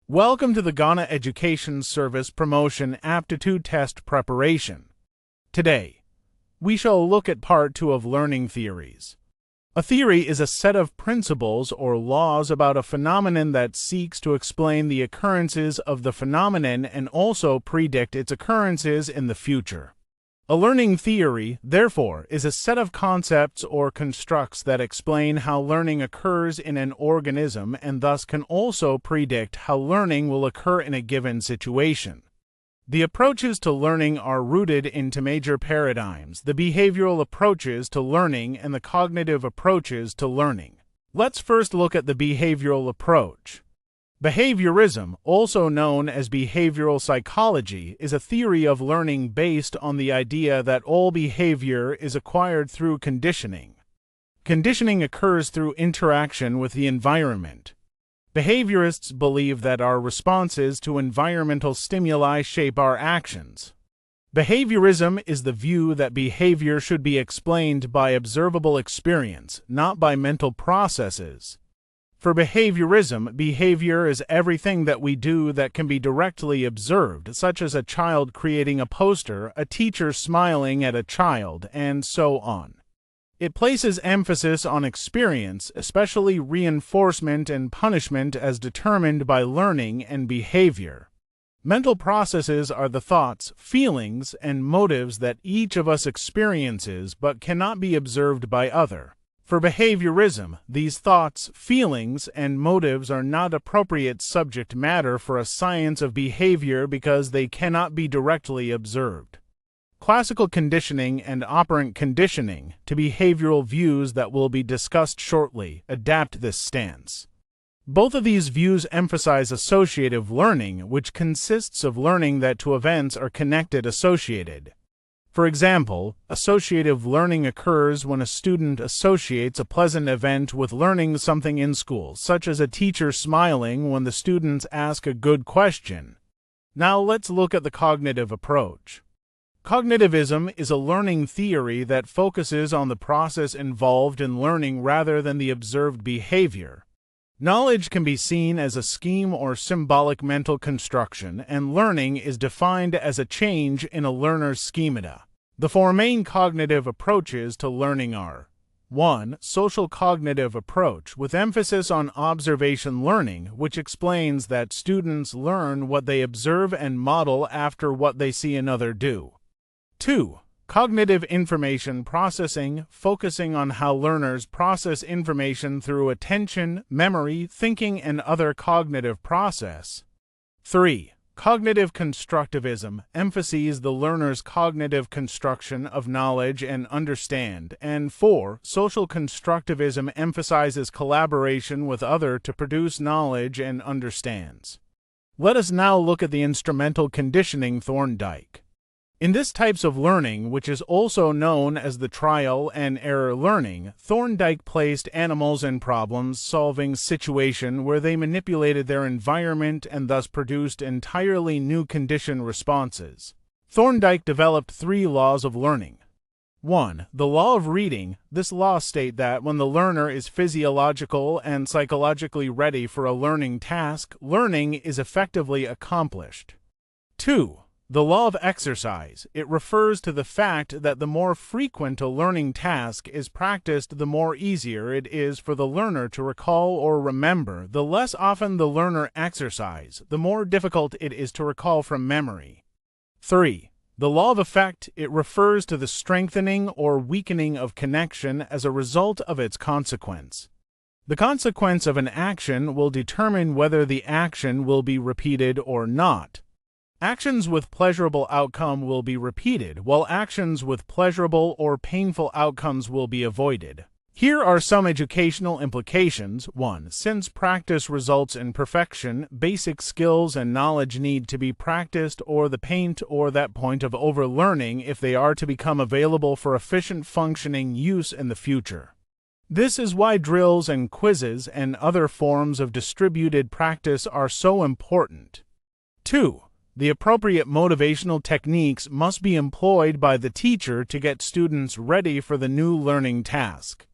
Welcome to the Ghana Education Service Promotion Aptitude Test Preparation. Today, we shall look at Part 2 of Learning Theories. A theory is a set of principles or laws about a phenomenon that seeks to explain the occurrences of the phenomenon and also predict its occurrences in the future. A learning theory, therefore, is a set of concepts or constructs that explain how learning occurs in an organism and thus can also predict how learning will occur in a given situation. The approaches to learning are rooted into major paradigms, the behavioral approaches to learning and the cognitive approaches to learning. Let's first look at the behavioral approach. Behaviorism, also known as behavioral psychology, is a theory of learning based on the idea that all behavior is acquired through conditioning. Conditioning occurs through interaction with the environment. Behaviorists believe that our responses to environmental stimuli shape our actions. Behaviorism is the view that behavior should be explained by observable experience, not by mental processes. For behaviorism, behavior is everything that we do that can be directly observed, such as a child creating a poster, a teacher smiling at a child, and so on. It places emphasis on experience, especially reinforcement and punishment as determined by learning and behavior. Mental processes are the thoughts, feelings, and motives that each of us experiences but cannot be observed by others. For behaviorism, these thoughts, feelings, and motives are not appropriate subject matter for a science of behavior because they cannot be directly observed. Classical conditioning and operant conditioning, to behavioral views that will be discussed shortly, adapt this stance. Both of these views emphasize associative learning, which consists of learning that two events are connected associated. For example, associative learning occurs when a student associates a pleasant event with learning something in school, such as a teacher smiling when the students ask a good question. Now let's look at the cognitive approach. Cognitivism is a learning theory that focuses on the process involved in learning rather than the observed behavior. Knowledge can be seen as a scheme or symbolic mental construction, and learning is defined as a change in a learner's schemata. The four main cognitive approaches to learning are: 1. Social cognitive approach, with emphasis on observation learning, which explains that students learn what they observe and model after what they see another do. 2. Cognitive information processing, focusing on how learners process information through attention, memory, thinking, and other cognitive process. 3. Cognitive constructivism emphasizes the learner's cognitive construction of knowledge and understand. And 4. Social constructivism emphasizes collaboration with others to produce knowledge and understands. Let us now look at the instrumental conditioning Thorndike. In this types of learning, which is also known as the trial and error learning, Thorndike placed animals in problem-solving situation where they manipulated their environment and thus produced entirely new condition responses. Thorndike developed 3 laws of learning. 1. The law of reading. This law states that when the learner is physiological and psychologically ready for a learning task, learning is effectively accomplished. 2. The law of exercise. It refers to the fact that the more frequent a learning task is practiced, the more easier it is for the learner to recall or remember. The less often the learner exercises, the more difficult it is to recall from memory. 3. The law of effect. It refers to the strengthening or weakening of connection as a result of its consequence. The consequence of an action will determine whether the action will be repeated or not. Actions with pleasurable outcome will be repeated, while actions with pleasurable or painful outcomes will be avoided. Here are some educational implications. 1. Since practice results in perfection, basic skills and knowledge need to be practiced or the pain or that point of overlearning if they are to become available for efficient functioning use in the future. This is why drills and quizzes and other forms of distributed practice are so important. 2. The appropriate motivational techniques must be employed by the teacher to get students ready for the new learning task.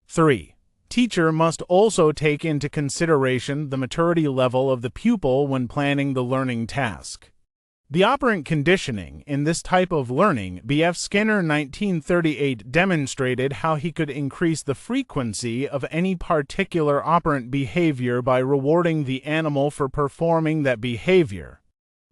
3. Teacher must also take into consideration the maturity level of the pupil when planning the learning task. The operant conditioning in this type of learning, B.F. Skinner 1938 demonstrated how he could increase the frequency of any particular operant behavior by rewarding the animal for performing that behavior.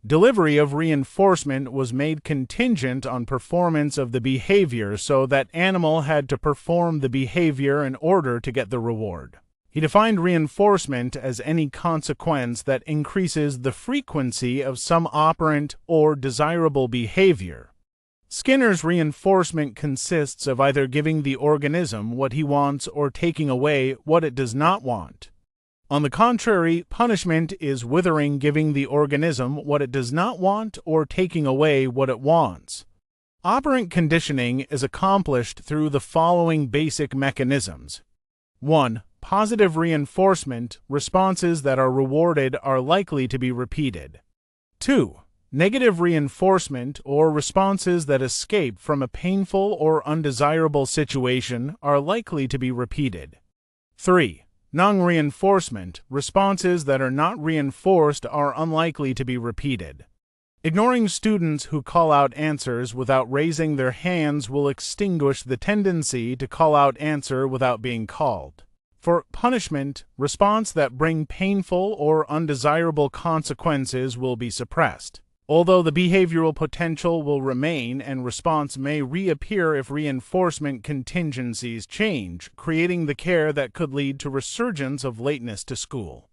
Delivery of reinforcement was made contingent on performance of the behavior, so that animal had to perform the behavior in order to get the reward. He defined reinforcement as any consequence that increases the frequency of some operant or desirable behavior. Skinner's reinforcement consists of either giving the organism what he wants or taking away what it does not want. On the contrary, punishment is withering, giving the organism what it does not want or taking away what it wants. Operant conditioning is accomplished through the following basic mechanisms. 1. Positive reinforcement. Responses that are rewarded are likely to be repeated. 2. Negative reinforcement, or responses that escape from a painful or undesirable situation, are likely to be repeated. 3. Non-reinforcement. Responses that are not reinforced are unlikely to be repeated. Ignoring students who call out answers without raising their hands will extinguish the tendency to call out answer without being called. For punishment, response that bring painful or undesirable consequences will be suppressed, although the behavioral potential will remain and response may reappear if reinforcement contingencies change, creating the care that could lead to resurgence of lateness to school.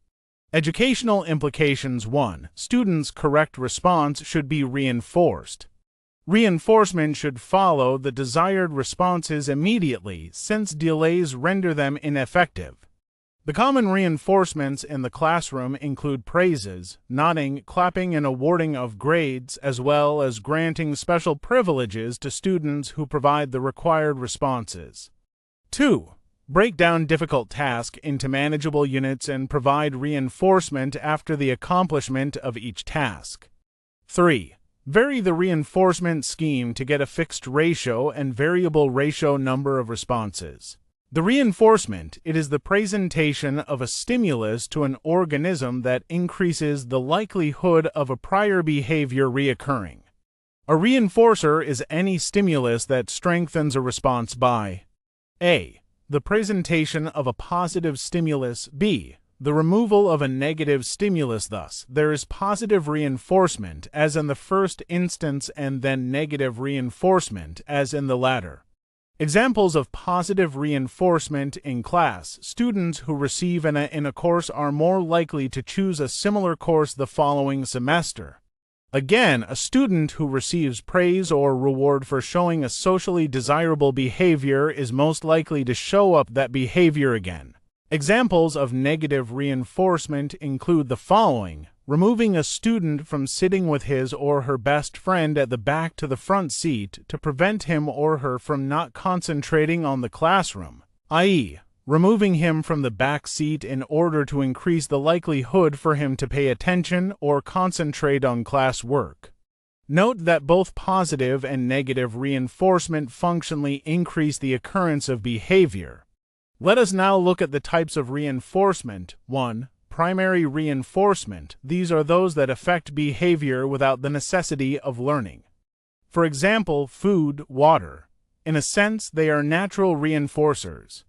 Educational implications. 1. Students' correct response should be reinforced. Reinforcement should follow the desired responses immediately, since delays render them ineffective. The common reinforcements in the classroom include praises, nodding, clapping, and awarding of grades, as well as granting special privileges to students who provide the required responses. 2. Break down difficult tasks into manageable units and provide reinforcement after the accomplishment of each task. 3. Vary the reinforcement scheme to get a fixed ratio and variable ratio number of responses. The reinforcement, it is the presentation of a stimulus to an organism that increases the likelihood of a prior behavior reoccurring. A reinforcer is any stimulus that strengthens a response by A. The presentation of a positive stimulus. B. The removal of a negative stimulus. Thus, there is positive reinforcement as in the first instance and then negative reinforcement as in the latter. Examples of positive reinforcement in class. Students who receive in a course are more likely to choose a similar course the following semester. Again, a student who receives praise or reward for showing a socially desirable behavior is most likely to show up that behavior again. Examples of negative reinforcement include the following: removing a student from sitting with his or her best friend at the back to the front seat to prevent him or her from not concentrating on the classroom, i.e., removing him from the back seat in order to increase the likelihood for him to pay attention or concentrate on class work. Note that both positive and negative reinforcement functionally increase the occurrence of behavior. Let us now look at the types of reinforcement. 1. Primary reinforcement. These are those that affect behavior without the necessity of learning. For example, food, water. In a sense, they are natural reinforcers.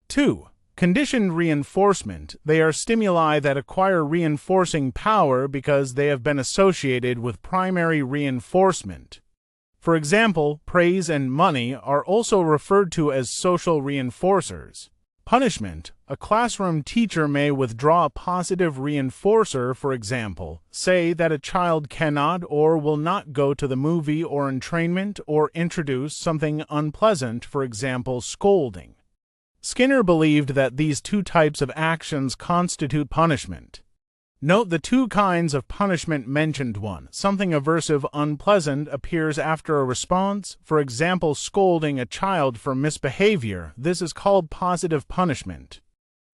2. Conditioned reinforcement. They are stimuli that acquire reinforcing power because they have been associated with primary reinforcement. For example, praise and money are also referred to as social reinforcers. Punishment. A classroom teacher may withdraw a positive reinforcer, for example, say that a child cannot or will not go to the movie or entrainment, or introduce something unpleasant, for example, scolding. Skinner believed that these two types of actions constitute punishment. Note the two kinds of punishment mentioned. 1. Something aversive, unpleasant appears after a response, for example, scolding a child for misbehavior. This is called positive punishment.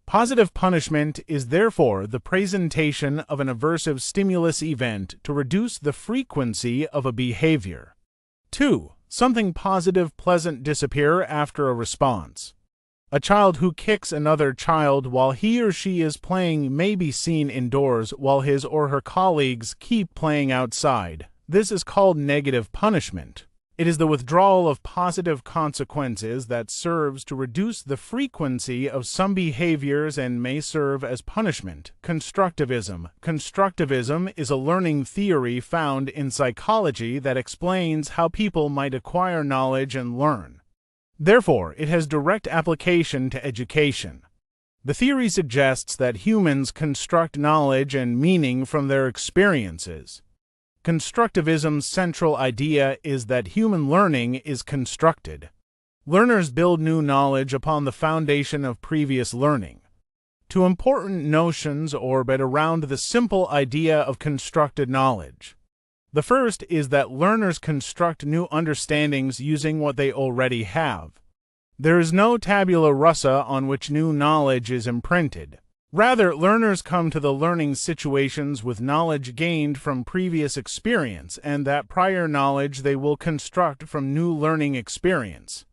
Positive punishment is therefore the presentation of an aversive stimulus event to reduce the frequency of a behavior. 2. Something positive, pleasant disappear after a response. A child who kicks another child while he or she is playing may be seen indoors while his or her colleagues keep playing outside. This is called negative punishment. It is the withdrawal of positive consequences that serves to reduce the frequency of some behaviors and may serve as punishment. Constructivism. Constructivism is a learning theory found in psychology that explains how people might acquire knowledge and learn. Therefore, it has direct application to education. The theory suggests that humans construct knowledge and meaning from their experiences. Constructivism's central idea is that human learning is constructed. Learners build new knowledge upon the foundation of previous learning. Two important notions orbit around the simple idea of constructed knowledge. The first is that learners construct new understandings using what they already have. There is no tabula rasa on which new knowledge is imprinted. Rather, learners come to the learning situations with knowledge gained from previous experience, and that prior knowledge they will construct from new learning experience.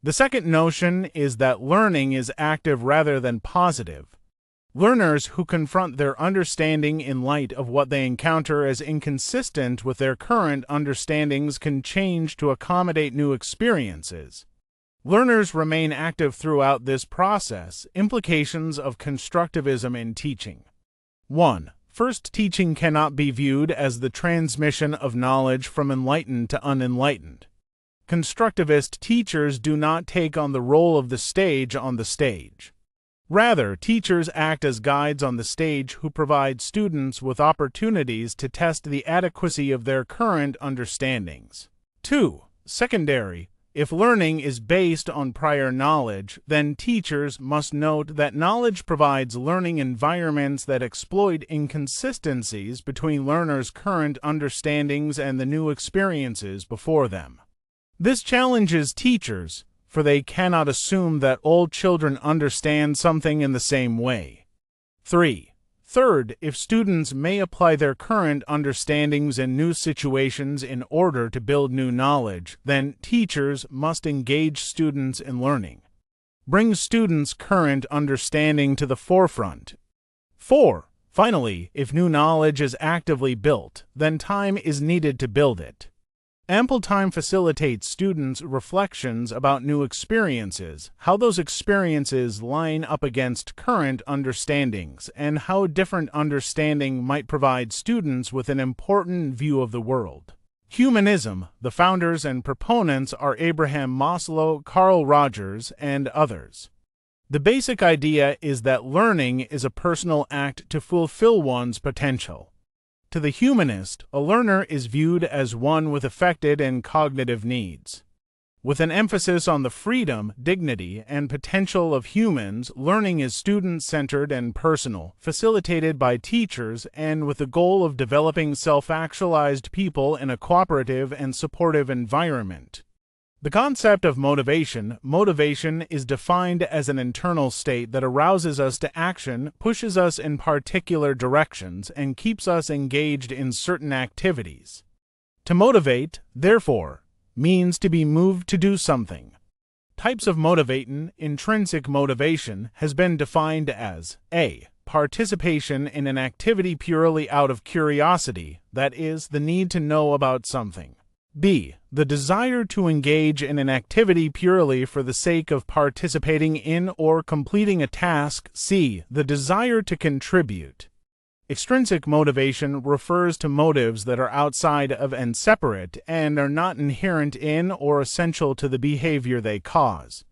The second notion is that learning is active rather than positive. Learners who confront their understanding in light of what they encounter as inconsistent with their current understandings can change to accommodate new experiences. Learners remain active throughout this process. Implications of constructivism in teaching. 1. First, teaching cannot be viewed as the transmission of knowledge from enlightened to unenlightened. Constructivist teachers do not take on the role of the sage on the stage. Rather, teachers act as guides on the stage who provide students with opportunities to test the adequacy of their current understandings. 2. Secondary. If learning is based on prior knowledge, then teachers must note that knowledge provides learning environments that exploit inconsistencies between learners' current understandings and the new experiences before them. This challenges teachers, for they cannot assume that all children understand something in the same way. 3. Third, if students may apply their current understandings in new situations in order to build new knowledge, then teachers must engage students in learning. Bring students' current understanding to the forefront. 4. Finally, if new knowledge is actively built, then time is needed to build it. Ample time facilitates students' reflections about new experiences, how those experiences line up against current understandings, and how different understanding might provide students with an important view of the world. Humanism. The founders and proponents are Abraham Maslow, Carl Rogers, and others. The basic idea is that learning is a personal act to fulfill one's potential. To the humanist, a learner is viewed as one with affected and cognitive needs. With an emphasis on the freedom, dignity, and potential of humans, learning is student-centered and personal, facilitated by teachers, and with the goal of developing self-actualized people in a cooperative and supportive environment. The concept of motivation is defined as an internal state that arouses us to action, pushes us in particular directions, and keeps us engaged in certain activities. To motivate, therefore, means to be moved to do something. Types of motivating. Intrinsic motivation has been defined as a. Participation in an activity purely out of curiosity, that is, the need to know about something. B. The desire to engage in an activity purely for the sake of participating in or completing a task. C. The desire to contribute. Extrinsic motivation refers to motives that are outside of and separate and are not inherent in or essential to the behavior they cause.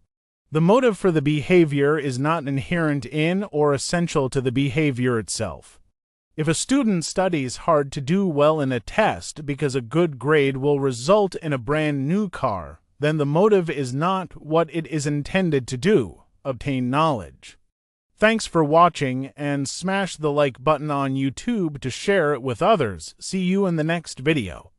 The motive for the behavior is not inherent in or essential to the behavior itself. If a student studies hard to do well in a test because a good grade will result in a brand new car, then the motive is not what it is intended to do, obtain knowledge. Thanks for watching, and smash the like button on YouTube to share it with others. See you in the next video.